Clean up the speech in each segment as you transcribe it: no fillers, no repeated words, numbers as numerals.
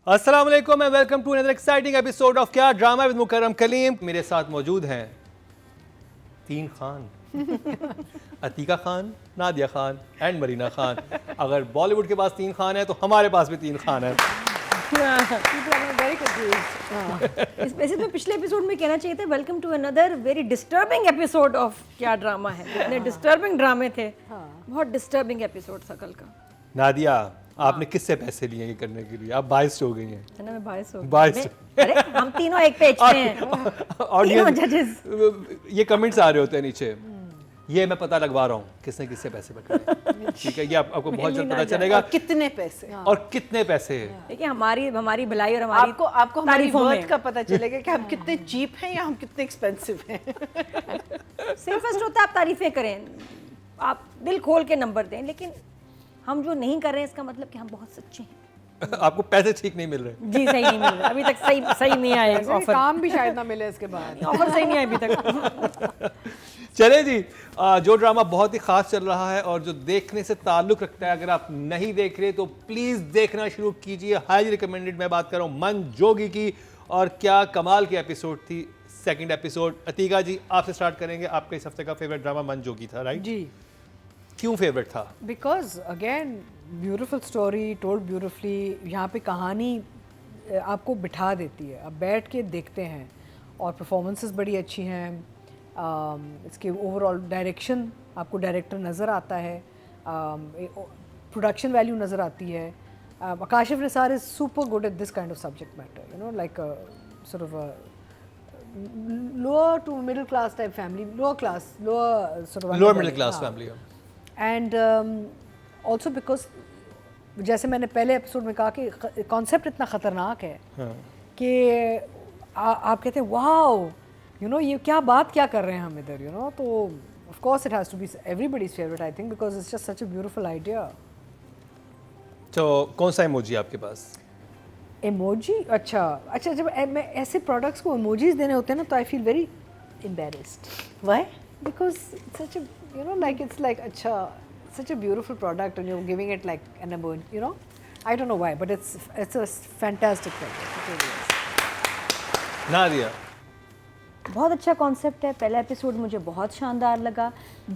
अस्सलाम वालेकुम and welcome to another exciting episode of क्या ड्रामा विद मुकर्रम कलीम। मेरे साथ मौजूद हैं तीन खान अतीका खान, नादिया खान एंड मरीना खान। अगर बॉलीवुड के पास तीन खान है तो हमारे पास भी तीन खान है। वैसे तो पिछले एपिसोड में कहना चाहिए था welcome to another very disturbing episode of क्या ड्रामा है। इतने डिस्टर्बिंग ड्रामे थे, बहुत डिस्टर्बिंग एपिसोड था कल का। नादिया, आपने किससे पैसे लिए ये करने के लिए? आप बाइस हो गई हैं। है ना, मैं बायस हो गई। बाइस। अरे हम तीनों एक पेज पे हैं, तीनों जजेस। ये कमेंट्स आ रहे होते हैं नीचे, ये मैं पता लगवा रहा हूँ किसने किससे पैसे पकड़े। ठीक है, ये आपको बहुत जल्द पता चलेगा कितने पैसे और कितने पैसे हैं। देखिए हमारी भलाई और हमारी आपको हमारी तारीफों में वर्थ का पता चलेगा कि हम कितने चीप हैं या हम कितने एक्सपेंसिव हैं। सेफेस्ट होता है आप तारीफें करें, आप दिल खोल के नंबर दें, लेकिन हम जो नहीं कर रहे हैं इसका मतलब कि हम बहुत सच्चे हैं। आपको पैसे ठीक नहीं मिल रहे। जी सही नहीं मिल रहा अभी तक, सही नहीं आया ऑफर। काम भी शायद ना मिले इसके बाद। ऑफर सही नहीं आया अभी तक। चले जी, जो ड्रामा बहुत ही खास चल रहा है और जो देखने से ताल्लुक रखता है, अगर आप नहीं देख रहे तो प्लीज देखना शुरू कीजिए। Highly recommended. मैं बात कर रहा हूँ मन जोगी की, और क्या कमाल की एपिसोड थी सेकंड एपिसोड। अतीका जी, आपसे स्टार्ट करेंगे। आपका इस हफ्ते का फेवरेट ड्रामा मन जोगी था, राइट? जी, क्यों फेवरेट था? Because again beautiful story told beautifully. यहाँ पे कहानी आपको बिठा देती है, आप बैठ के देखते हैं, और परफॉर्मेंसेस बड़ी अच्छी हैं। इसके ओवरऑल डायरेक्शन, आपको डायरेक्टर नज़र आता है, प्रोडक्शन वैल्यू नज़र आती है। Kashif Nisar is super good at this kind of subject matter, you know, like sort of a lower to middle class type family, lower sort of lower middle class family. And also because जैसे मैंने पहले episode में कहा कि concept इतना ख़तरनाक है कि आप कहते हैं वाओ, यू नो, ये बात क्या कर रहे हैं हम इधर, यू नो। तो of course it has to be everybody's favourite, I think, because it's just such a beautiful idea. तो कौन सा इमोजी आपके पास? इमोजी? अच्छा, जब मैं ऐसे प्रोडक्ट्स को इमोजीज देने होते हैं ना, तो I feel very embarrassed. Why? Because such a, you know, like it's like such a beautiful product and you're giving it like an emoji, you know. I don't know why, but it's a fantastic product. It really is. Nadia, बहुत अच्छा concept है। पहला episode मुझे बहुत शानदार लगा।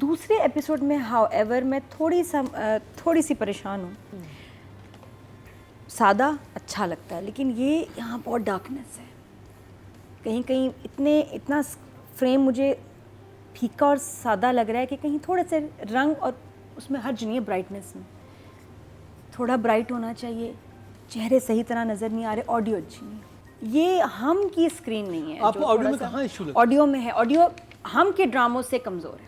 दूसरे episode में हाउएवर मैं थोड़ी सी परेशान हूँ। सादा अच्छा लगता है, लेकिन ये यहाँ बहुत डार्कनेस है। कहीं इतना फ्रेम मुझे फीका और सादा लग रहा है कि कहीं थोड़े से रंग और उसमें हर्ज नहीं है, ब्राइटनेस में थोड़ा ब्राइट होना चाहिए। चेहरे सही तरह नज़र नहीं आ रहे, ऑडियो अच्छी नहीं है। ये हम की स्क्रीन नहीं है। आपको ऑडियो में कहाँ इशू लगता है? ऑडियो में है, ऑडियो हम के ड्रामों से कमज़ोर है।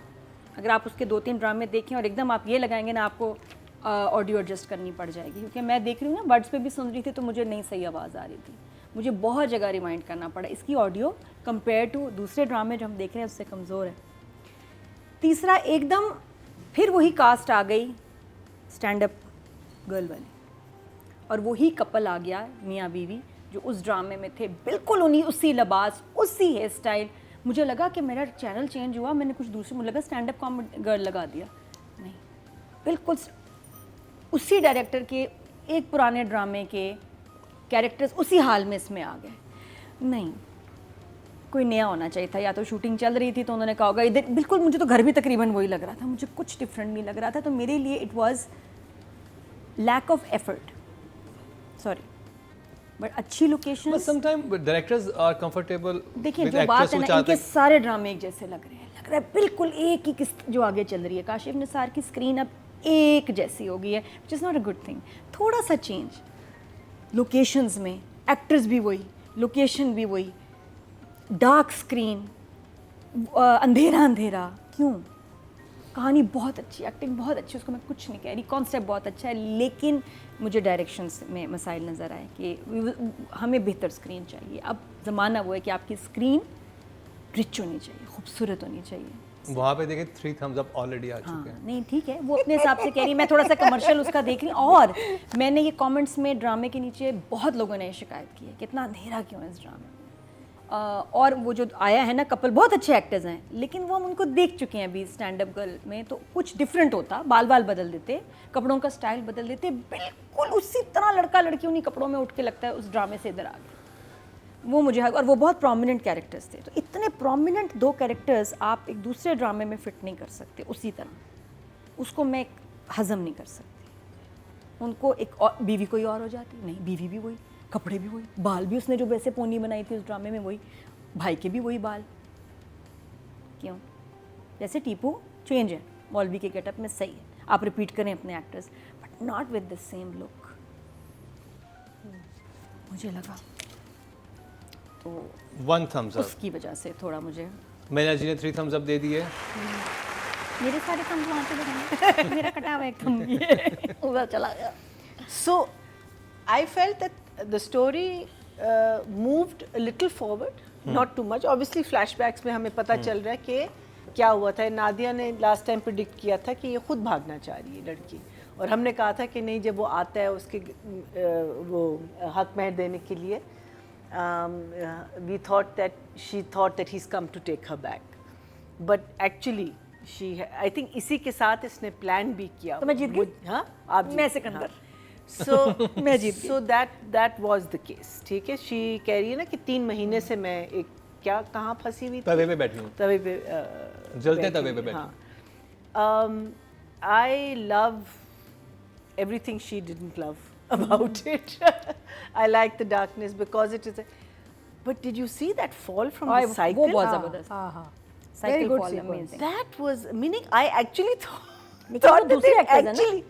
अगर आप उसके 2-3 ड्रामे देखें और एकदम आप ये लगाएंगे ना, आपको ऑडियो एडजस्ट करनी पड़ जाएगी। क्योंकि मैं देख रही हूँ ना, बर्ड्स पे भी सुन रही थी तो मुझे नहीं सही आवाज़ आ रही थी, मुझे बहुत जगह रिमाइंड करना पड़ा। इसकी ऑडियो कंपेयर टू दूसरे ड्रामे जो हम देख रहे हैं उससे कमज़ोर है। तीसरा, एकदम फिर वही कास्ट आ गई स्टैंड अप गर्ल वाली, और वही कपल आ गया मियाँ बीवी जो उस ड्रामे में थे, बिल्कुल उसी लिबास, उसी हेयर स्टाइल। मुझे लगा कि मेरा चैनल चेंज हुआ, मैंने कुछ दूसरे, मुझे लगा स्टैंड अप कॉमेडी गर्ल लगा दिया। नहीं, बिल्कुल उसी डायरेक्टर के एक पुराने ड्रामे के कैरेक्टर्स उसी हाल में इसमें आ गए। नहीं, कोई नया होना चाहिए था। या तो शूटिंग चल रही थी तो उन्होंने कहा होगा इधर, बिल्कुल मुझे तो घर भी तकरीबन वही लग रहा था, मुझे कुछ डिफरेंट नहीं लग रहा था। तो मेरे लिए it was lack of effort, sorry, but अच्छी location. But sometime directors are comfortable. देखिए जो बात है ना, इनके सारे ड्रामे एक जैसे लग रहा है बिल्कुल एक ही किस्त जो आगे चल रही है। काशिफ निसार की स्क्रीन अब एक जैसी हो गई है, which is not a good thing. थोड़ा सा चेंज लोकेशंस में, एक्टर्स भी वही, लोकेशन भी वही, डार्क स्क्रीन, अंधेरा, क्यों? कहानी बहुत अच्छी, एक्टिंग बहुत अच्छी, उसको मैं कुछ नहीं कह रही, कॉन्सेप्ट बहुत अच्छा है, लेकिन मुझे डायरेक्शंस में मसाइल नज़र आए कि हमें बेहतर स्क्रीन चाहिए। अब ज़माना वो है कि आपकी स्क्रीन रिच होनी चाहिए, खूबसूरत होनी चाहिए। वहाँ पे देखें 3 thumbs up ऑलरेडी आ चुके हैं। नहीं ठीक है, वो अपने हिसाब से कह रही, मैं थोड़ा सा कमर्शियल उसका देख रही हूँ। और मैंने ये कमेंट्स में ड्रामे के नीचे बहुत लोगों ने शिकायत की है कि इतना अंधेरा क्यों है इस ड्रामे में, और वो जो आया है ना कपल, बहुत अच्छे एक्टर्स हैं, लेकिन वो हम उनको देख चुके हैं अभी स्टैंड अप गर्ल में, तो कुछ डिफरेंट होता, बाल बाल बदल देते, कपड़ों का स्टाइल बदल देते, बिल्कुल उसी तरह लड़का लड़की उन्हीं कपड़ों में उठ के लगता है उस ड्रामे से इधर आ गए। वो मुझे, और वो बहुत प्रोमिनेंट कैरेक्टर्स थे, तो इतने प्रोमिनेंट दो कैरेक्टर्स आप एक दूसरे ड्रामे में फिट नहीं कर सकते उसी तरह, उसको मैं हजम नहीं कर सकती। उनको एक और बीवी कोई और हो जाती, नहीं बीवी भी वही, कपड़े भी वही, बाल भी उसने जो वैसे पोनी बनाई थी उस ड्रामे में वही, भाई के भी वही बाल, क्यों? जैसे टीपू चेंज है, मौलवी के गेटअप में सही है, आप रिपीट करें अपने actors, but not with the same look. मुझे लगा तो 1 thumbs up। उसकी वजह से थोड़ा मुझे, मैना जी ने 3 thumbs up दे दिए। मेरे सारे थम्स वहाँ पे लगाए, मेरा कटा हुआ एक थम ये उधर चला गया। So I felt that the story moved a little forward, not too much. Obviously flashbacks में हमें पता चल रहा है कि क्या हुआ था। नादिया ने लास्ट टाइम प्रिडिक्ट किया था कि ये खुद भागना चाह रही है लड़की, और हमने कहा था कि नहीं, जब वो आता है उसके वो हक महर देने के लिए, we thought that he's come to take her back, but actually I think इसी के साथ इसने प्लान भी किया। तो मैं जीत गई? हाँ, आप जीत मैं गई, सिकंदर। So मैं जीत गई। So that was the case, ठीक है। She कह रही है ना कि 3 महीने से मैं एक क्या कहाँ फंसी हुई थी, तवे पे बैठी हूँ, तवे पे जलते बैठी तवे पे हुई, बैठी। हाँ। I love everything she didn't love about it. I like the darkness because it is a, but did you see that fall from the cycle? वो बहुत ज़बरदस्त, हाँ हाँ, cycle good fall sequence. Amazing. That was meaning I actually लेकिन thought वो that दूसरे they actors हैं ना? actually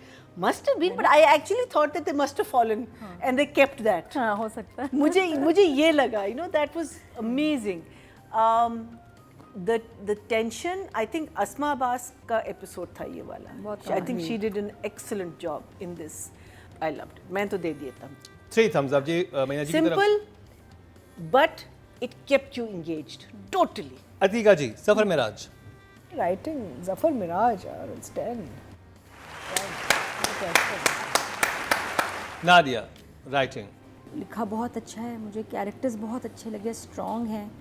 must have been, but I actually thought that they must have fallen and they kept that. हाँ हो सकता है। मुझे ये लगा, you know, that was amazing. The tension, I think Asma Abbas का episode था ये वाला. I think she did an excellent job in this. I loved it. मैं तो दे दिया था. 3 thumbs up जी मैना जी की तरफ। Simple, but it kept you engaged totally. Ateeqa ji, Zafar Miraj. Writing Zafar Miraj, it's 10. Nadia, writing. लिखा बहुत अच्छा है, मुझे कैरेक्टर्स बहुत अच्छे लगे, स्ट्रॉन्ग हैं।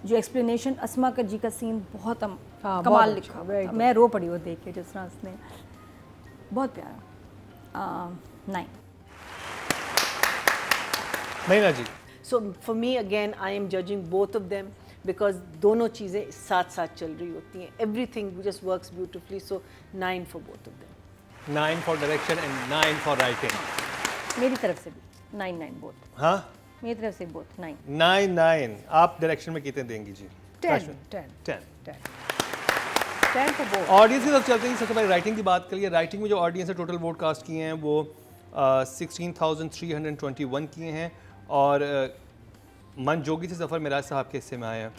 जो एक्सप्लेनेशन अस्मा का जी का सीन बहुत कमाल बहुत लिखा अच्छा, हुआ very था। good. मैं रो पड़ी वो देख के जिस तरह उसने, बहुत प्यारा। 9। मैना जी। So for me again, I am judging both of them because दोनों चीज़ें साथ साथ चल रही होती हैं. Everything just works beautifully. So 9 for both of them. 9 for direction and 9 for writing। मेरी तरफ से भी 9 बोथ, हाँ, मेरी तरफ से बोथ 9। 9 आप डायरेक्शन में कितने देंगी जी? 10. 10 for both. ऑडियंस की तरफ चलते हैं। सबसे पहले राइटिंग की बात करिए। राइटिंग में जो ऑडियंस है टोटल वोट कास्ट किए हैं वो 16,321 किए हैं, और मन जोगी से जफर मिराज साहब के हिस्से में आए हैं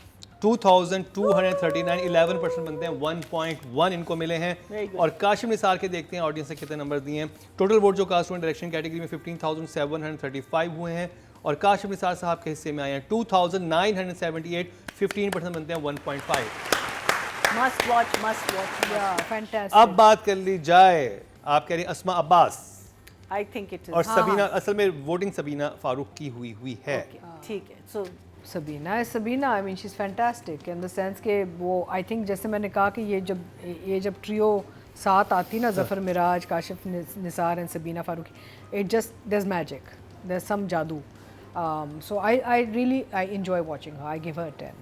2,239, 11% बनते हैं, 1.1 इनको मिले हैं। और काशिम निसार के देखते हैं ऑडियंस से कितने नंबर दिए हैं। टोटल वोट जो कास्ट हुए डायरेक्शन कैटेगरी में 15,735 हुए हैं, और काशिम निसार साहब के हिस्से में आए हैं 2,978, 15% बनते हैं, 1.5। Must watch. Yeah, fantastic. अब बात कर ली जाए, आप कह रही हैं अस्मा Abbas, I think it is. और सबीना, असल में वोटिंग सबीना फारूक की हुई है। Okay, ठीक है. So सबीना है, Sabina, I mean she is fantastic in the sense कि वो, आई थिंक जैसे मैंने कहा कि ये जब ट्रियो साथ आती ना, Zafar Mairaj, Kashif Nisar and Sabina Farooqui, it just there is magic, there is some जादू। So I really enjoy watching her. I give her 10।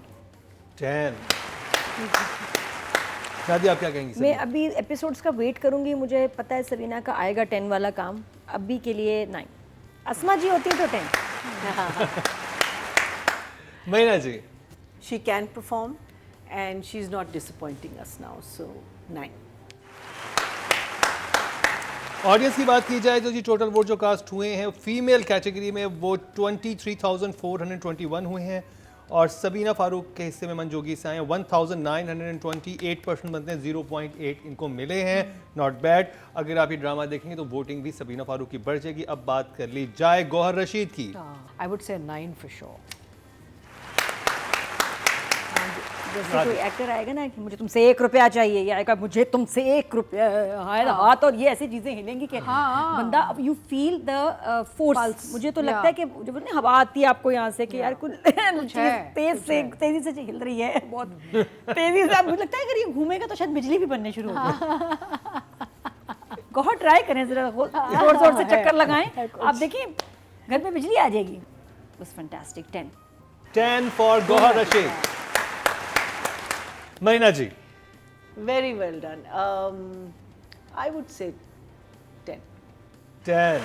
Nadia, आप क्या कहेंगी? मैं अभी एपिसोड्स का वेट करूंगी, मुझे पता है सबीना का आएगा 10 वाला काम, अभी के लिए 9। अस्मा जी होती तो 10। मैना जी। she can perform and she's not disappointing us now. So 9. Audience की बात की जाए तो जी टोटल वोट जो कास्ट हुए हैं फीमेल कैटेगरी में वो 23,421 हुए हैं, और सबीना फारूक के हिस्से में मनजोगी से आए हैं 1,928% बनते हैं, 0.8 इनको मिले हैं। Not bad. अगर आप ये ड्रामा देखेंगे तो वोटिंग भी सबीना फारूक की बढ़ जाएगी। अब बात कर ली जाए गौहर रशीद की। I would say 9 for sure. जैसे कोई एक्टर आएगा ना कि मुझे तुमसे 1 रुपया चाहिए, या आएगा मुझे तुमसे 1 रुपया, हाथ और ये ऐसी चीजें हिलेंगी कि बंदा, यू फील द फोर्स। मुझे तो लगता है कि जब ना हवा आती है आपको यहाँ से कि यार कुछ तेजी से हिल रही है, बहुत तेजी से, मुझे लगता है अगर ये घूमेगा तो शायद बिजली भी बनने शुरू हो जाए। गौहर ट्राई करें जरा, जोर जोर से चक्कर लगाएं, आप देखिए घर में बिजली आ जाएगी। was fantastic 10 for Gauhar Rashid. Marina ji. Very well done. I would say 10. 10।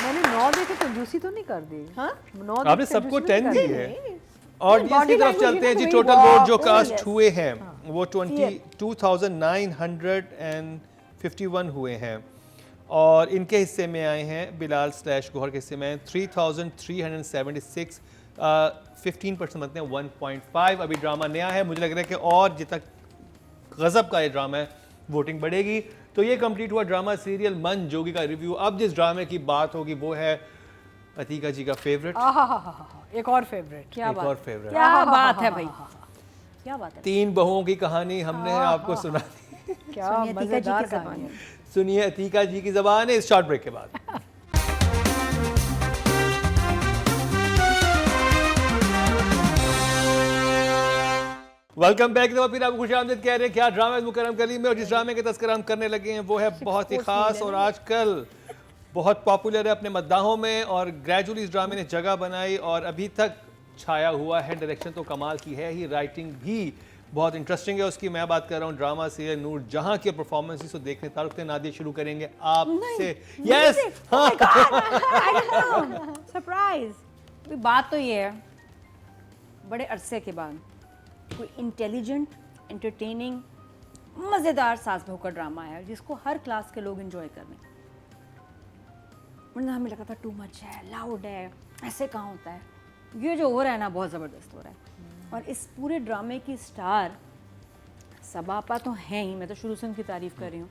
मैंने 9 देखे कंजूसी तो नहीं कर दी। हाँ? 9 आपने सबको 10 दी है। और नहीं, इसकी body तरफ language चलते हैं भी जी। ना टोटल वही वोट जो wow, कास्ट yes. हुए हैं वो 2951 हुए हैं, और इनके हिस्से में आए हैं बिलाल / गौहर के हिस्से में 3376। 15% बनते हैं 1.5। अभी ड्रामा नया है, मुझे लग रहा है कि और जितना गजब का ये ड्रामा है वोटिंग बढ़ेगी। तो ये कंप्लीट हुआ ड्रामा सीरियल मन जोगी का रिव्यू। अब जिस ड्रामे की बात होगी वो है अतीका जी का फेवरेट। एक और फेवरेट। क्या एक बात, और फेवरेट। क्या बात है भाई, क्या बात है। 3 बहुओं की कहानी हमने आपको सुना दी। क्या सुनिए अतीका जी मजेदार की ज़बान कहानी। में। सुनिए अतीका जी की ज़बान है इस शॉर्ट ब्रेक के बाद। Welcome back. फिर आपको खुशामदीद कह रहे हैं क्या ड्रामा मुकर्रम कली में, और जिस ड्रामे के तस्कर हम करने लगे हैं वो है बहुत ही खास और आजकल बहुत पॉपुलर है अपने मद्दाहों में, और ग्रेजुअली इस ड्रामे ने जगह बनाई और अभी तक छाया हुआ है। डायरेक्शन तो कमाल की है ही, राइटिंग भी बहुत इंटरेस्टिंग है उसकी। मैं बात कर रहा हूँ ड्रामा सीरियल नूर जहां की परफॉर्मेंस को देखने। तारुक नादिया शुरू करेंगे आपसे। Yes, surprise. बात तो ये है, बड़े अरसे के बाद कोई इंटेलिजेंट, एंटरटेनिंग, मज़ेदार सास बहू का ड्रामा है जिसको हर क्लास के लोग एंजॉय कर रहे हैं। वरना हमें लगा था टू मच है, लाउड है, ऐसे कहाँ होता है। ये जो हो रहा है ना बहुत ज़बरदस्त हो रहा है। और इस पूरे ड्रामे की स्टार सबापा तो हैं ही, मैं तो शुरू से उनकी तारीफ़ कर रही हूँ।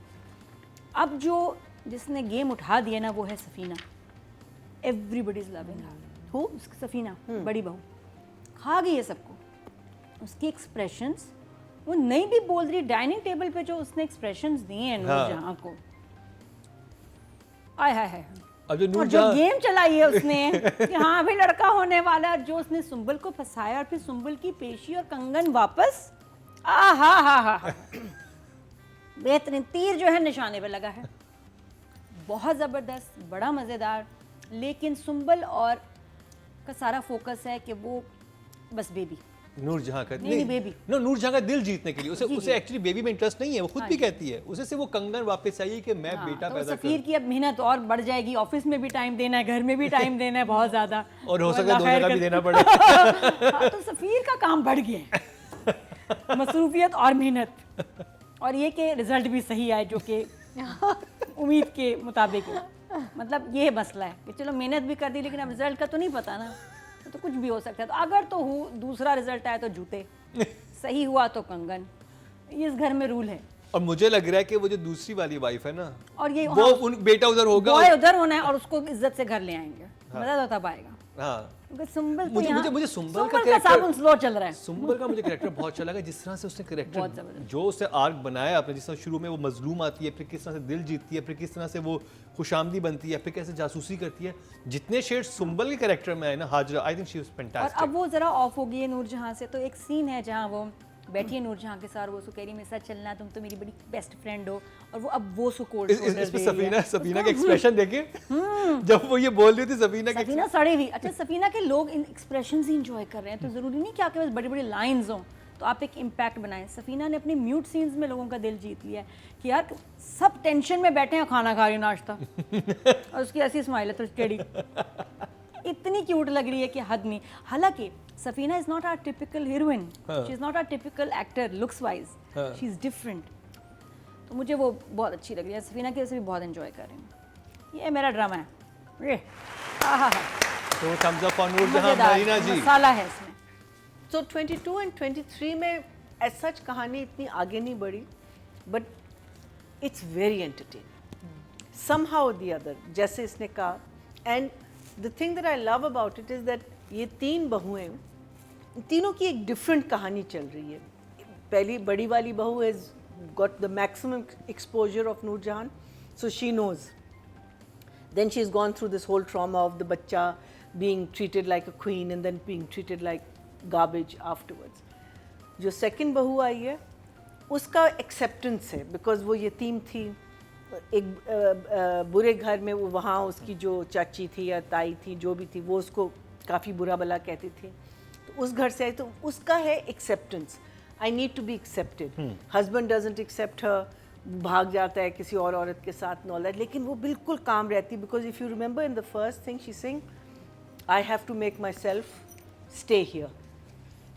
अब जो जिसने गेम उठा दिया ना वो है सफ़ीना। एवरीबडी इज़ लविंग हर। हो सफ़ीना बड़ी बहू खा गई है सबको। उसकी एक्सप्रेशंस, वो नहीं भी बोल रही, डाइनिंग टेबल पे जो उसने एक्सप्रेशंस दिए हैं नूरजहां को, आय हाय हाय। अब जो और जो गेम चलाई है उसने कि हाँ अभी लड़का होने वाला है, जो उसने सुंबल को फंसाया और फिर सुंबल की पेशी और कंगन वापस, हा बेहतरीन। तीर जो है निशाने पे लगा है, बहुत ज़बरदस्त, बड़ा मज़ेदार। लेकिन सुंबल और का सारा फोकस है कि वो बस बेबी, नूरजहां का नहीं बेबी, नो नूरजहां का दिल जीतने के लिए उसे एक्चुअली बेबी में इंटरेस्ट नहीं है। वो खुद भी कहती है उसे से वो कंगन वापस चाहिए कि मैं बेटा तो पैदा सफ़ीर की अब मेहनत और बढ़ जाएगी। ऑफिस में भी टाइम देना है, घर में भी टाइम देना है बहुत ज़्यादा, और हो तो सके अल्लाह दो खैर जगह भी करे। देना पड़े। हाँ, तो सफ़ीर का काम बढ़ गया है, मसरूफियत और मेहनत, और ये कि रिजल्ट भी सही आए जो कि उम्मीद के मुताबिक है। मतलब ये मसला है कि चलो मेहनत भी कर दी लेकिन अब रिजल्ट का तो नहीं पता ना, तो कुछ भी हो सकता है। तो अगर तो दूसरा रिजल्ट आया तो जूते, सही हुआ तो कंगन, ये इस घर में रूल है। और मुझे लग रहा है कि वो जो दूसरी वाली वाइफ है ना, और ये वो उन बेटा उधर होगा, बॉय उधर होना है और उसको इज्जत से घर ले आएंगे। मजा तो तब आएगा। हाँ। क्योंकि सुंबल तो मुझे यहाँ- मुझे सुंबल का सुंबल का कैरेक्टर, साबुन स्लो चल रहा है। सुंबल का मुझे कैरेक्टर बहुत अच्छा लगा। जिस तरह से उसने बहुत कैरेक्टर जबरदस्त। जो उसने आर्क बनाया आपने, जिस तरह शुरू में वो मजलूम आती है, फिर किस तरह से दिल जीतती है, फिर किस तरह से वो खुशामदी बनती है, फिर कैसे जासूसी करती है, जितने शेड सुंबल के कैरेक्टर में आए ना Hajra, I think she was और फैंटास्टिक। अब वो जरा ऑफ हो गई है नूरजहां से। तो एक सीन है जहाँ वो बैठी है नूरजहां के साथ, वो उसको कह रही मेरे साथ चलना, तुम तो मेरी बड़ी बेस्ट फ्रेंड हो, और वो अब वो उसको कोल्ड इस पे सफीना का एक्सप्रेशन देखे जब वो ये बोल रही थी सफीना के, सफीना सड़ी हुई। अच्छा, सफीना के लोग इन एक्सप्रेशंस ही इंजॉय कर रहे हैं, तो ज़रूरी नहीं कि आपके पास बड़ी बड़ी लाइंस हों तो आप एक इम्पैक्ट बनाएं। सफीना ने अपने म्यूट सीन्स में लोगों का दिल जीत लिया है कि यार सब टेंशन में बैठे हैं, खाना खा रही नाश्ता, और उसकी ऐसी स्माइल है तो टेढ़ी, इतनी क्यूट लग रही है कि हद नहीं। हालांकि Safeena is not your typical heroine, she is not your typical actor looks wise, she is different. तो मुझे वो बहुत अच्छी लग रही है। सफीना की वजह से भी बहुत एंजॉय कर रही हूँ। ये मेरा ड्रामा है, ये तो thumbs up for Noorjahan Marina ji. मसाला है इसमें। So 22 and 23 में as such कहानी इतनी आगे नहीं बढ़ी, but it's very entertaining. Somehow or the other, जैसे इसने कहा, and the thing that I love about it is that ये 3 बहुएं तीनों की एक डिफरेंट कहानी चल रही है. पहली बड़ी वाली बहू has got the maximum exposure of Noorjahan, so she knows. Then she's gone through this whole trauma of the bachcha being treated like a queen and then being treated like garbage afterwards. जो second बहू आई है उसका acceptance है because वो यतीम थी, एक बुरे घर में, वो वहाँ उसकी जो चाची थी या ताई थी जो भी थी वो उसको काफ़ी बुरा भला कहती थी, तो उस घर से आई, तो उसका है acceptance. I need to be accepted. Husband doesn't accept her, भाग जाता है किसी और औरत के साथ and all that, लेकिन वो बिल्कुल काम रहती, because if you remember in the first thing she sing, I have to make myself stay here.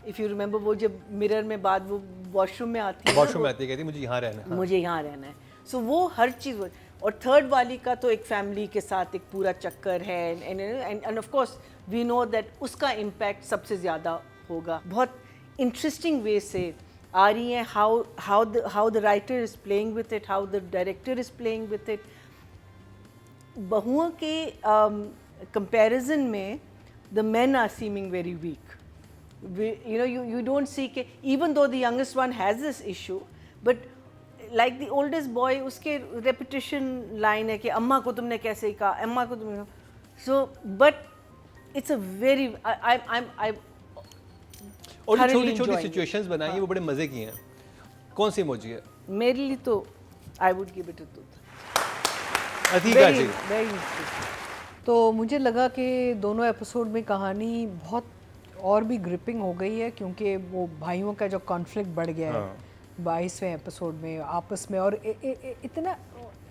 If you remember वो जब मिरर में बाद वो वॉशरूम में आती है, वॉशरूम में आती है, कहती है मुझे यहाँ रहना है. मुझे यहाँ रहना है. So वो हर चीज़. और थर्ड वाली का तो एक फैमिली के साथ एक पूरा चक्कर है, and of course we know that उसका impact सबसे ज़्यादा होगा. बहुत interesting way से आ रही हैं, how the writer is playing with it, how the director is playing with it. बहुओं के comparison में the men are seeming very weak. You don't see कि even though the youngest one has this issue, but like the oldest boy, उसके repetition line है कि अम्मा को तुमने कैसे कहा, अम्मा को तुमने, so but it's a very I और जो छोटी छोटी सिचुएशंस बनाई हैं वो बड़े मजे की हैं. कौन सी इमोजी है? मेरे लिए तो I would give it a two. Atika ji. तो मुझे लगा कि दोनों एपिसोड में कहानी बहुत और भी ग्रिपिंग हो गई है, क्योंकि वो भाइयों का जो कॉन्फ्लिक्ट बढ़ गया है 22वें एपिसोड में आपस में. और इतना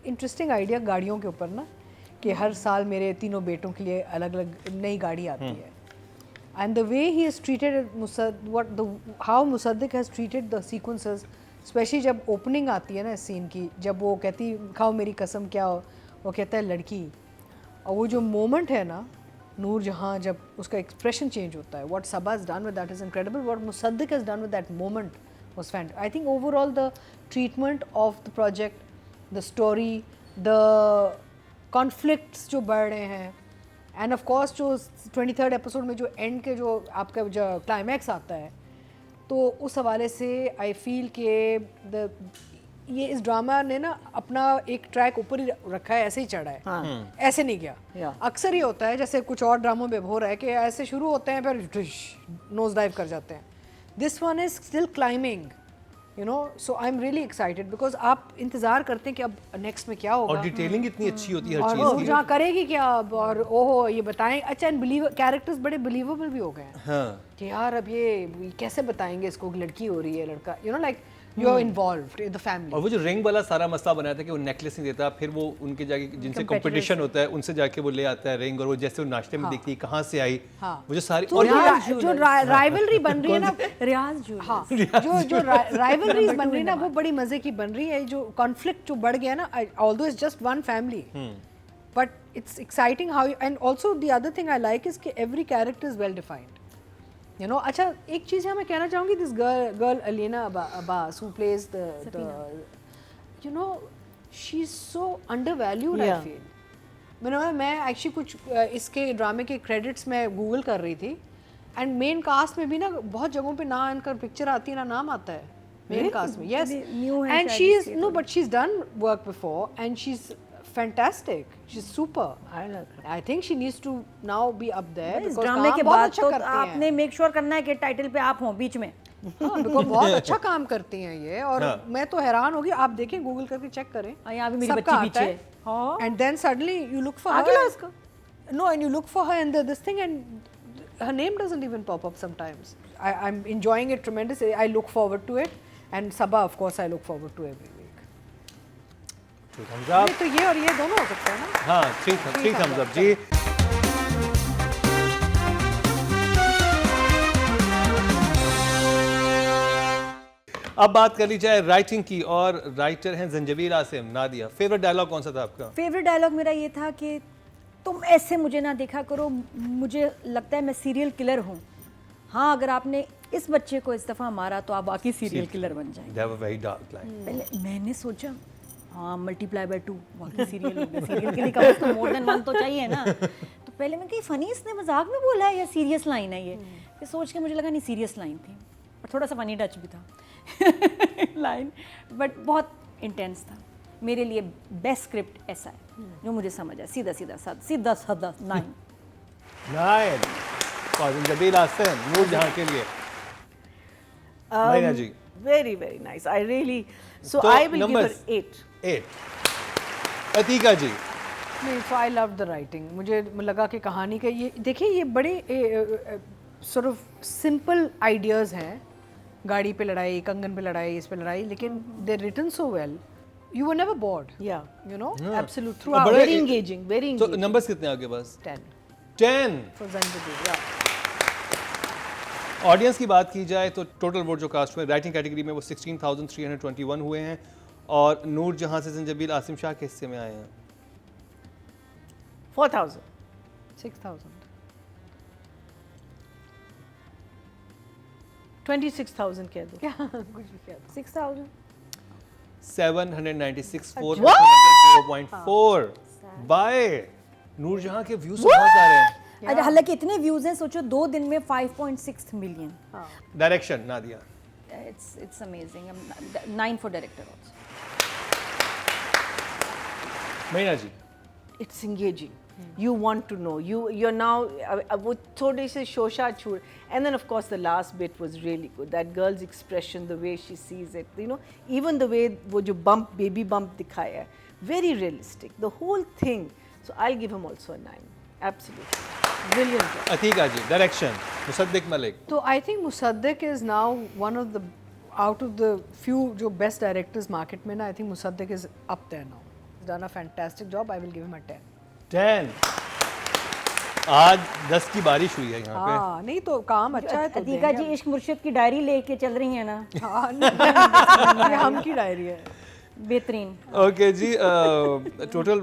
इंटरेस्टिंग आइडिया गाड़ियों के ऊपर ना, कि हर साल मेरे तीनों बेटों के लिए अलग अलग नई गाड़ी आती है. And the way he has treated how Musaddiq has treated the sequences, especially जब opening आती है ना इस scene की, जब वो कहती खाओ मेरी कसम क्या हो, वो कहता है लड़की, और वो जो moment है ना नूरजहां, जब उसका expression change होता है, what Sabah has done with that is incredible. What Musaddiq has done with that moment was fantastic. I think overall the treatment of the project, the story, the conflicts जो बढ़ रहे हैं, end of course जो 23rd episode में जो and के जो आपका जो क्लाइमैक्स आता है, तो उस हवाले से आई फील कि ये इस ड्रामा ने ना अपना एक ट्रैक ऊपर ही रखा है, ऐसे ही चढ़ा है. ऐसे नहीं गया. अक्सर ही होता है जैसे कुछ और ड्रामों में हो रहा है कि ऐसे शुरू होते हैं फिर नोज डाइव कर जाते हैं. This one is still climbing, so I'm really excited because आप इंतजार करते हैं कि अब नेक्स्ट में क्या होगा. और डिटेलिंग इतनी अच्छी होती है हर और चीज़ की. जहाँ करेगी क्या अब, और ओहो ये बताएं. अच्छा, एंड कैरेक्टर्स बड़े बिलीवेबल भी हो गए हैं. हाँ. कि यार अब ये कैसे बताएंगे इसको कि लड़की हो रही है, लड़का, like you are involved in the family. और वो जो रिंग वाला सारा मसला बनाया था कि वो नेकलेस नहीं देता, फिर वो उनके जाके जिनसे कंपटीशन होता है उनसे जाके वो ले आता है रिंग, और वो जैसे वो नाश्ते में देखती है कहाँ से आई, वो जो सारी और जो राइवलरी बन रही है ना, रियाज जो जो राइवलरीज बन रही है ना, वो बड़ी मजे की बन रही है. जो कॉन्फ्लिक्ट जो बढ़ गया ना, although it's just one family, but it's exciting how. And also the other thing I like is कि every character is well defined. अच्छा, एक चीज़ है मैं कहना चाहूँगी, this girl Alina Abbas who plays the she is so undervalued. I feel मैं actually कुछ इसके ड्रामे के क्रेडिट्स में गूगल कर रही थी, एंड मेन कास्ट में भी ना बहुत जगहों पे ना इनका पिक्चर आती है ना नाम आता है मेन कास्ट में. Yes, and she is but she is done work before and she is fantastic. She's super. I think she needs to now be up there. इस ड्रामे के बाद तो आपने मेक श्योर करना है कि टाइटल पे आप हों बीच में. हाँ, बिकॉज बहुत अच्छा काम करती हैं ये. और मैं तो हैरान होगी, आप देखें गूगल करके चेक करें, यहाँ भी मेरी बच्ची पीछे है. And then suddenly you look for her, no, and you look for her and this thing, and her name doesn't even pop up sometimes. I'm enjoying it tremendously. I look forward to it, and Sabah of course I look forward to every week. तो ये और ये दोनों हो सकते हैं ना. हाँ, 3 thumbs up जी. अब बात कर ली जाए राइटिंग की, और राइटर हैं जंजबील आसिम. नादिया, फेवरेट डायलॉग कौन सा था आपका? फेवरेट डायलॉग मेरा ये था कि तुम ऐसे मुझे ना देखा करो, मुझे लगता है मैं सीरियल किलर हूँ. हाँ, अगर आपने इस बच्चे को इस दफ़ा मारा तो आप वाकई सीरियल किलर बन जाएंगे. They were very dark line. पहले मैंने सोचा हाँ मल्टीप्लाई बाय 2 वाकई सीरियल हो गया. सीरियल के लिए कम से कम मोर देन 1 तो चाहिए ना. तो पहले मैं कही फनी इसने मजाक में बोला है या सीरियस लाइन है ये, फिर सोच के मुझे लगा नहीं सीरियस लाइन थी और थोड़ा सा फनी टच भी था लाइन, बट बहुत इंटेंस था मेरे लिए। बेस्ट स्क्रिप्ट ऐसा है जो मुझे समझ आया, सीधा सीधा साधा 9 काजिम जबील आसिम नूरजहां के लिए। मरीना जी Very, very nice. I really. So तो I will give numbers. her 8. 8। Atika जी नहीं, so I loved the writing. मुझे लगा कि कहानी का ये देखिए ये बड़े sort of simple ideas हैं, गाड़ी पे लड़ाई, कंगन पे लड़ाई, इस पे लड़ाई, लेकिन they're written so well. You were never bored. Yeah. You know, absolute और throughout. बड़े- Very engaging. Very तो engaging. नंबर्स कितने आपके पास? 10 10। for Zanjadid. Yeah. ऑडियंस की बात की जाए तो टोटल वोट जो कास्ट हुए राइटिंग कैटेगरी में वो 16,321 हुए हैं और नूरजहां से जंजबील आसिम शाह के हिस्से में आए हैं 4,000. 6,000. 26,000 कह दो. क्या कुछ भी क्या 6,000 796 4.4 बाय नूरजहां के व्यूज बहुत आ रहे हैं। अच्छा, हालांकि इतने व्यूज हैं, सोचो 2 दिन में 5.6 million. Direction Nadia It's amazing. 9 for director also. महीना जी It's engaging. You want to know. You're now वो थोड़े से शोशा छूट. And then of course the last bit was really good. That girl's expression, the way she sees it, you know, even the way वो जो bump, baby bump दिखाया है, very realistic. The whole thing. So I'll give him also a 9. Absolutely. Brilliant job. Ateeqa ji direction Musaddiq Malik तो I think Musaddiq is now one of the out of the few जो best directors market में ना, I think Musaddiq is up there now, done a fantastic job, I will give him a 10. 10 आज 10 की बारिश हुई है यहाँ पे हाँ नहीं तो काम अच्छा है तो अतीका जी इश्क मुर्शिद की डायरी लेके चल रही है ना, हाँ नहीं, ये हम की डायरी है. बेहतरीन। ओके जी टोटल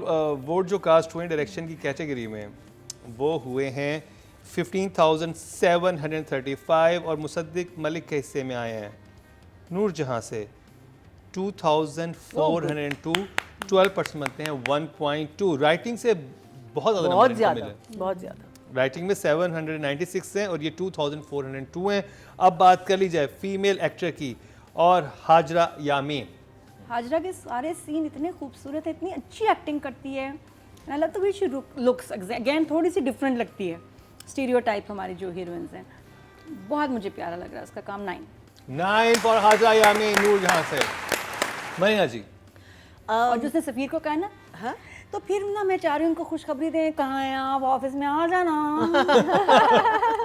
वोट जो कास्ट हुए डायरेक्शन की कैटेगरी में वो हुए हैं 15,735 और मुसद्दिक मलिक के हिस्से में आए हैं नूरजहां से 2,402 12% बनते हैं 1.2 राइटिंग से बहुत ज़्यादा बहुत नंबर इनको ज़्यादा. मिले। बहुत ज़्यादा. राइटिंग में 796 हैं और ये 2,402 हैं। अब बात कर ली जाए फीमेल एक्टर की और हाजरा यामीन। हाजरा के सारे सीन इतने खूबसूरत है, इतनी अच्छी एक्टिंग करती है। I love the way she looks again, थोड़ी सी डिफरेंट लगती है स्टीरियोटाइप हमारी जो हीरोइंस हैं। बहुत मुझे प्यारा लग रहा है उसका काम। 9 फॉर हाजरा यामीन नूरजहां से। मरीना जी और जिसने सफ़ीर को कहा ना, हाँ? तो फिर ना मैं चाह रही हूँ उनको खुशखबरी दें, कहाँ हैं आप, ऑफिस में आ जाना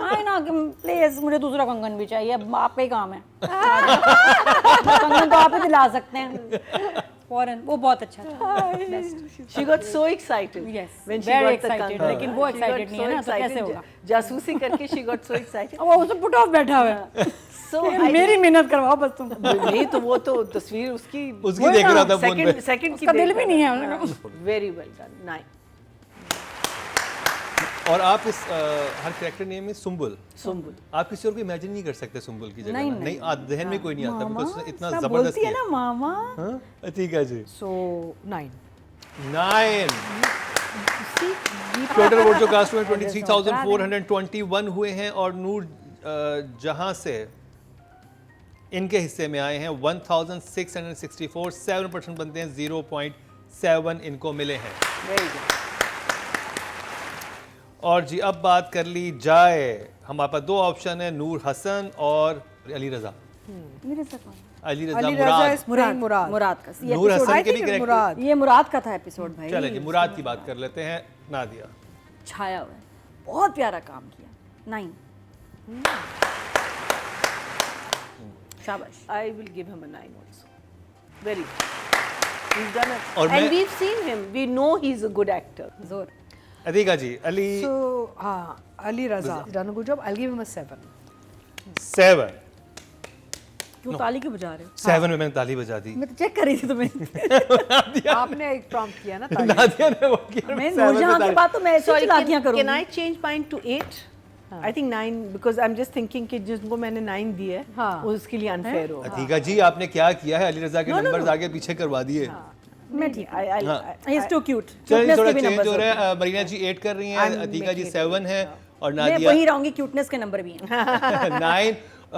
आए ना प्लीज, मुझे दूसरा कंगन भी चाहिए, अब आप पे ही काम है कंगन तो आप ही दिला सकते हैं फौरन। वो बहुत अच्छा था, best. She got so excited. Yes, when she very got the excited, कंगन. लेकिन वो She got excited नहीं है so ना, तो कैसे excited. होगा? जासूसी करके she got so excited. अब वो उसे पुट ऑफ बैठा हुआ है So मेरी मेहनत करवाओ बस तुम। नहीं तो वो तो तस्वीर उसकी उसकी देख रहा था फोन पे। सेकंड की उसका दिल देख भी रहा नहीं था. है। Very well done. 9. और आप इस हर कैरेक्टर नेम में सुम्बुल, सुम्बुल. आप किसी और को इमेजिन नहीं कर सकते सुम्बुल की जगह नहीं, ना। नहीं जहन में कोई नहीं आता बिकॉज़ इतना सब जबरदस्त बोलती है ना है। मामा। हाँ ठीक है जी। सो 9. 9 टोटल वोट जो कास्ट हुए 23,421 हुए हैं और नूर जहां से इनके हिस्से में आए हैं 1,664 7% बनते हैं 0.7 इनको मिले हैं। Very good. और जी अब बात कर ली जाए, हमारे पास 2 ऑप्शन है, नूर हसन और अली रजा। मेरे से कौन? अली रजा अली रजा मुराद। इज मुराद. मुराद का ये नूर एपिसोड, हसन के भी think करेक्टर। मुराद. ये मुराद का था एपिसोड भाई। चले जी मुराद की बात कर लेते हैं। नादिया छाया हुआ है, बहुत प्यारा काम किया। 9 शाबाश। I will give him a 9 also. Very good. He's done it. और And मैं- we've seen him. We know he's a good actor. जोर। अदीका जी अली So हाँ Ali Raza done a good job. I will give him a 7. 7 क्यों ताली क्यों बजा रहे हो? 7 में मैंने ताली बजा दी। मैं तो चेक कर रही थी तुम्हें। आपने एक प्रॉम्प्ट किया ना ताली. नादिया ने वो किया। मैं 7 नूरजहां में के ताली- बाद तो मैं ऐसी Sorry, चलाकियां can करूंगी। I change mine to 8? I think 9 because I'm just thinking कि जिसको मैंने 9 दी है हाँ. वो उसके लिए unfair हो. अदीका जी आपने क्या किया है, अली रजा के No, no, नंबर्स no. आगे पीछे करवा दिए। मैं ठीक I he is too cute चलिए क्यूटनेस थोड़ा के भी चेंज नंबर हो रहा है। मरीना जी 8 कर रही हैं, I'm Atika ji making it 7 है और मैं नादिया वही रहूंगी, क्यूटनेस के नंबर भी हैं 9।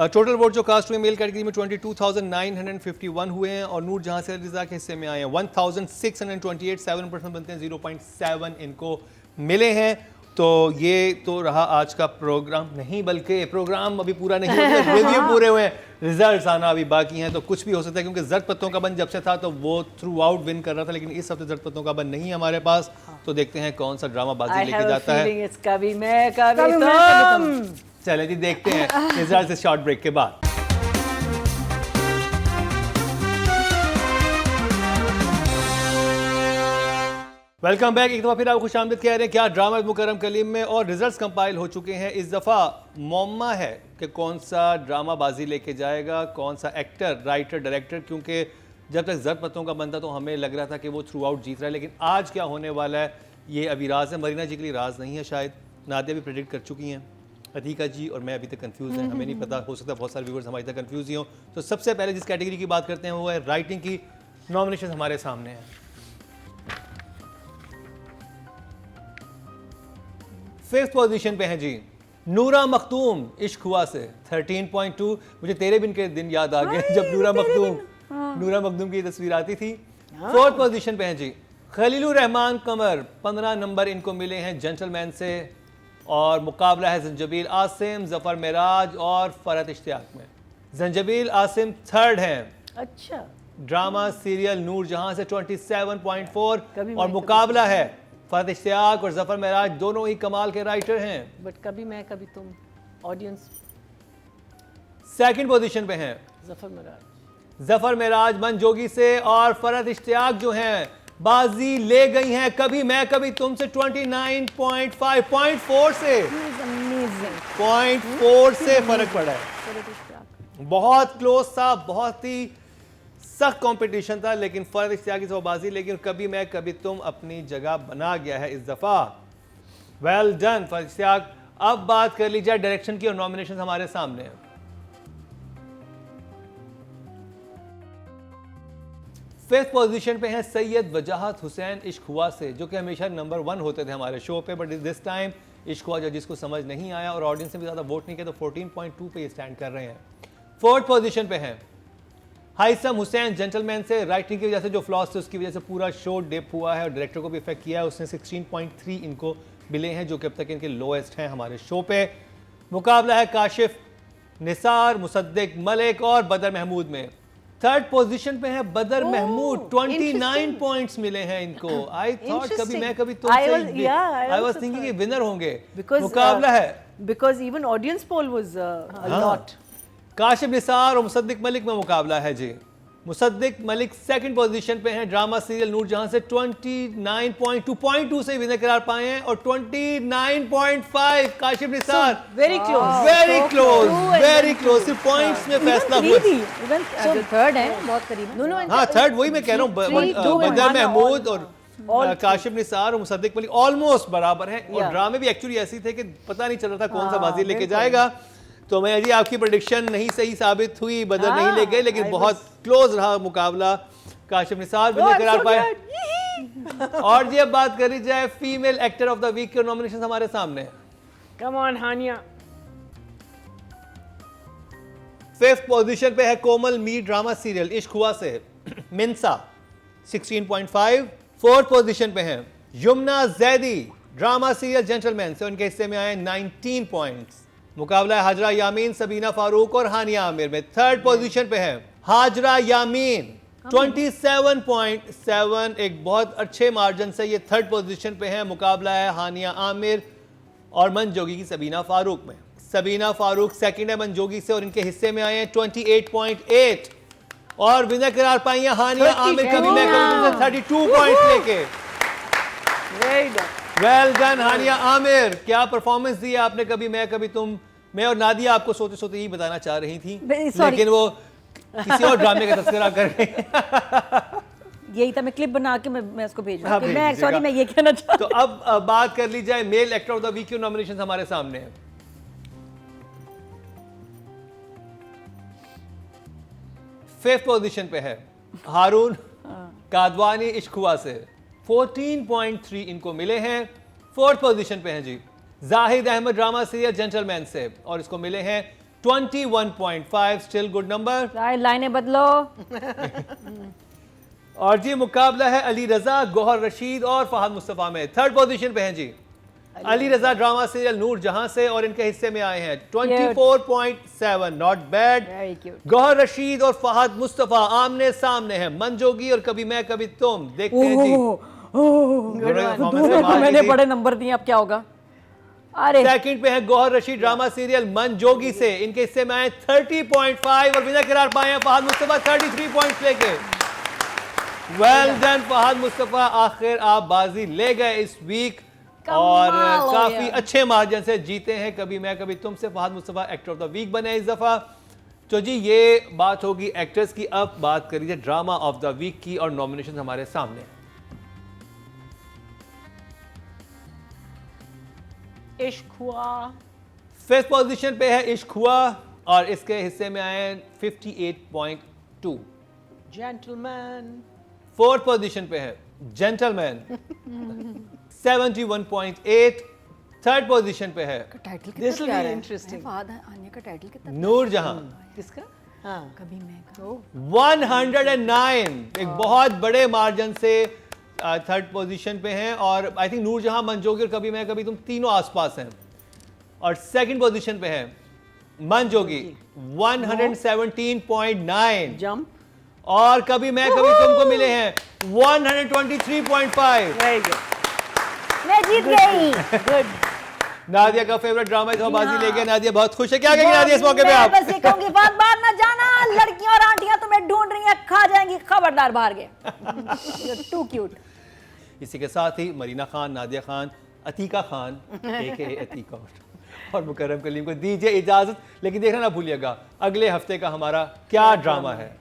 टोटल वोट जो कास्ट हुए मेल कैटेगरी में 22,951 हुए हैं और नूर जहां से रिजा के हिस्से में आए हैं 1,628, 7% बनते हैं, 0.7 इनको मिले हैं। तो ये तो रहा आज का प्रोग्राम, नहीं बल्कि प्रोग्राम अभी पूरा नहीं हुआ, रिव्यू पूरे हुए हैं, रिजल्ट्स आना अभी बाकी हैं। तो कुछ भी हो सकता है क्योंकि जर्द पत्तों का बन जब से था तो वो थ्रू आउट विन कर रहा था, लेकिन इस हफ्ते जर्द पत्तों का बन नहीं है हमारे पास। तो देखते हैं कौन सा ड्रामा बाजी I लेके have a जाता है। feeling it's कभी मैं कभी कभी मैं, कभी तुम। चले जी देखते हैं रिजल्ट से शॉर्ट ब्रेक के बाद। वेलकम बैक, एक दफ़ा फिर आपको खुशामदीद कह रहे हैं। क्या ड्रामा मुकरम कलीम में और रिजल्ट्स कंपाइल हो चुके हैं। इस दफ़ा मौमा है कि कौन सा ड्रामा बाजी लेके जाएगा, कौन सा एक्टर, राइटर, डायरेक्टर, क्योंकि जब तक जर्द पत्तों का बनता तो हमें लग रहा था कि वो थ्रू आउट जीत रहा है, लेकिन आज क्या होने वाला है ये अभी राज है। मरीना जी के लिए राज नहीं है, शायद नादिया भी प्रेडिक्ट कर चुकी हैं, अतीका जी और मैं अभी तक कंफ्यूज हैं, हमें नहीं पता, हो सकता है बहुत सारे व्यूअर्स हमारी तक कंफ्यूज ही हों। तो सबसे पहले जिस कैटेगरी की बात करते हैं वो है राइटिंग की। नॉमिनेशन हमारे सामने है। फिफ्थ पोजीशन पे हैं जी नूरा मखदूम, इश्क हुआ से 13.2। मुझे तेरे बिन के दिन याद आ गए जब नूरा मखदूम की तस्वीर आती थी। फोर्थ पोजीशन पे हैं जी खलीलुर रहमान कमर, 15 नंबर इनको मिले हैं जेंटलमैन से और मुकाबला है जंजबील आसिम, जफर मेराज और फरहत इश्तियाक में। जंजबील आसिम थर्ड हैं। अच्छा ड्रामा सीरियल नूर जहां से 27.4 कभी और मैं मुकाबला है फरहत इश्तियाक और जफर मेराज, दोनों ही कमाल के राइटर हैं। बट कभी मैं कभी तुम ऑडियंस सेकंड पोजीशन पे हैं जफर मराज। जफर मेराज मनजोगी से और फरहत इश्तियाक जो हैं बाजी ले गई हैं कभी मैं कभी तुम से 29.5 0.4 से अमेजिंग 0.4 से फर्क पड़ा है। बहुत क्लोज था, बहुत ही सख्त कंपटीशन था, लेकिन फरहत इश्तियाक की बाजी, लेकिन कभी मैं कभी तुम अपनी जगह बना गया है इस दफा। Well done Farhat Ishtiaq. अब बात कर ली जाए डायरेक्शन की और नॉमिनेशन हमारे सामने है। फिफ्थ पोजीशन पे हैं सैयद वजाहत हुसैन, इश्क हुआ से, जो कि हमेशा नंबर 1 होते थे हमारे शो पे, बट दिस टाइम इश्क हुआ जजिस को समझ नहीं आया और ऑडियंस ने भी ज़्यादा वोट नहीं किया तो 14.2 पे स्टैंड कर रहे हैं। फोर्थ पोजीशन पे हैं हाइसम हुसैन जेंटलमैन से, राइटिंग की वजह से जो फ्लॉस थे उसकी वजह से पूरा शो डिप हुआ है और डायरेक्टर को भी इफेक्ट किया है, उसने 16.3 इनको मिले हैं जो कि अब तक इनके लोएस्ट हैं हमारे शो पे। मुकाबला है काशिफ, निसार, मुसद्दिक मलिक और बदर महमूद में। थर्ड पोजीशन पे है बदर महमूद, 29 पॉइंट्स मिले हैं इनको। आई थॉट कभी मैं कभी तुम I was थिंकिंग ये विनर होंगे। Because, मुकाबला है because even audience poll was a lot. Kashif, Nisar और मुसद्दिक मलिक में मुकाबला है जी। मुसद्दिक मलिक सेकंड पोजीशन पे हैं ड्रामा सीरियल नूर जहां से 29.2 से विनर करार पाए हैं और 29.5 Kashif Nisar. Very close. Very close सिर्फ पॉइंट्स में फैसला हुआ। इवन जो थर्ड है बहुत करीब है। No, हाँ थर्ड, वही मैं कह रहा हूँ, Three, two and बदर one are महमूद all- और काशिफ निसार और मुसद्दिक मलिक ऑलमोस्ट बराबर हैं और Yeah. ड्रामे भी एक्चुअली ऐसे थे कि पता नहीं चल रहा था कौन सा बाजी लेके जाएगा। तो मैं जी आपकी प्रेडिक्शन नहीं सही साबित हुई, बदर नहीं ले गए, लेकिन बहुत क्लोज रहा मुकाबला। काशिफ निसार विनर करार पाए। और जी अब बात करी जाए female actor of the week के नॉमिनेशन हमारे सामने। Come on, Hania. Fifth position पे है कोमल मीर ड्रामा सीरियल इश्क हुआ से, मिन्सा 16.5। फोर्थ पोजीशन पे है Yamuna Zaidi drama serial Gentleman से, उनके हिस्से में आए 19 पॉइंट्स। मुकाबला है हाजरा यामीन, सबीना फारूक और हानिया आमिर में। थर्ड पोजीशन पे है हाजरा यामीन 27.7, एक बहुत अच्छे मार्जिन से ये थर्ड पोजीशन पे है। मुकाबला है हानिया आमिर और मनजोगी की सबीना फारूक में। सबीना फारूक सेकंड है मनजोगी से और इनके हिस्से में आए हैं 28.8 और विनर करार पाई हैं हानिया आमिर, कभी मैं कभी 32 पॉइंट्स लेके। Very done. वेल डन हानिया आमिर, क्या परफॉर्मेंस दी है आपने कभी मैं कभी तुम में। और नादिया आपको सोते सोते ही बताना चाह रही थी, Sorry. लेकिन वो किसी और ड्रामे का तस्करा कर रही यही था, मैं क्लिप बना के मैं उसको भेज हाँ, दूंगी। भेज मैं दीजिएगा। सॉरी मैं ये कहना चाहती तो अब बात कर ली जाए male actor of the week के नॉमिनेशन हमारे सामने है। फिफ्थ पोजीशन पे है हारून, कादवानी इश्क हुआ से 14.3 इनको मिले हैं। 4th पोजीशन पे हैं जी Zahid Ahmed drama serial Gentleman से, और इसको मिले हैं 21.5, स्टिल गुड नंबर। लाइनें बदलो। और जी मुकाबला है अली रजा, गौहर रशीद और फहद मुस्तफा में। 3rd पोजीशन पे हैं जी अली रजा ड्रामा सीरियल नूर जहां से, और इनके हिस्से में आए हैं 24.7, not bad. Very cute. Gohar Rasheed और फहद मुस्तफा आमने सामने हैं। मंजोगी और कभी मैं कभी तुम। देखते हैं जी मैंने बड़े नंबर दिए, अब क्या होगा? अरे सेकंड पे है गौहर रशीद ड्रामा सीरियल मनजोगी से, इनके हिस्से में आए 30.5 और विनर करार पाए हैं फहद मुस्तफा 33 पॉइंट्स लेके। वेल डन फहद मुस्तफा, आखिर आप बाजी ले गए इस वीक और कमाल हो काफी गया। अच्छे मार्जिन से जीते हैं। कभी मैं कभी तुमसे Fahad Mustafa actor of the week बने इस दफा। तो जी ये बात होगी एक्टर्स की, अब बात करिए ड्रामा ऑफ द वीक की, और नॉमिनेशन हमारे सामने। इश्क हुआ 5th पोजीशन पे है इश्क हुआ, और इसके हिस्से में आए 58.2। जेंटलमैन 4th पोजीशन पे है जेंटलमैन 71.8। 3rd पोजीशन पे है टाइटल This कितना will be प्यारा है। interesting. फहद आन्या का टाइटल कितना नूर जहां किसका? हाँ कभी मैं 109, एक बहुत बड़े मार्जिन से 3rd पोजीशन पे हैं। और आई थिंक नूर जहां मंजोगी और कभी मैं कभी तुम तीनों आसपास हैं। और 2nd पोजीशन पे है मंजोगी 117.9, जंप और कभी मैं कभी तुमको मिले हैं 123.5। वेरी गुड मैं जीत गई। गुड नादिया का फेवरेट ड्रामा है, बाजी ले गया। नादिया बहुत खुश है। क्या कहेंगे नादिया इस मौके पे आप? मैं बस ये कहूंगी बात बाहर ना जाना, लड़कियां और आंटियां तुम्हें ढूंढ रही हैं, खा जाएंगी, खबरदार बाहर गए। Too cute. इसी के साथ ही मरीना खान, नादिया खान, अतीका खान एके अतीका और मुकर्रम कलीम को दीजिए इजाजत। लेकिन देखना ना भूलिएगा अगले हफ्ते का हमारा क्या ड्रामा है।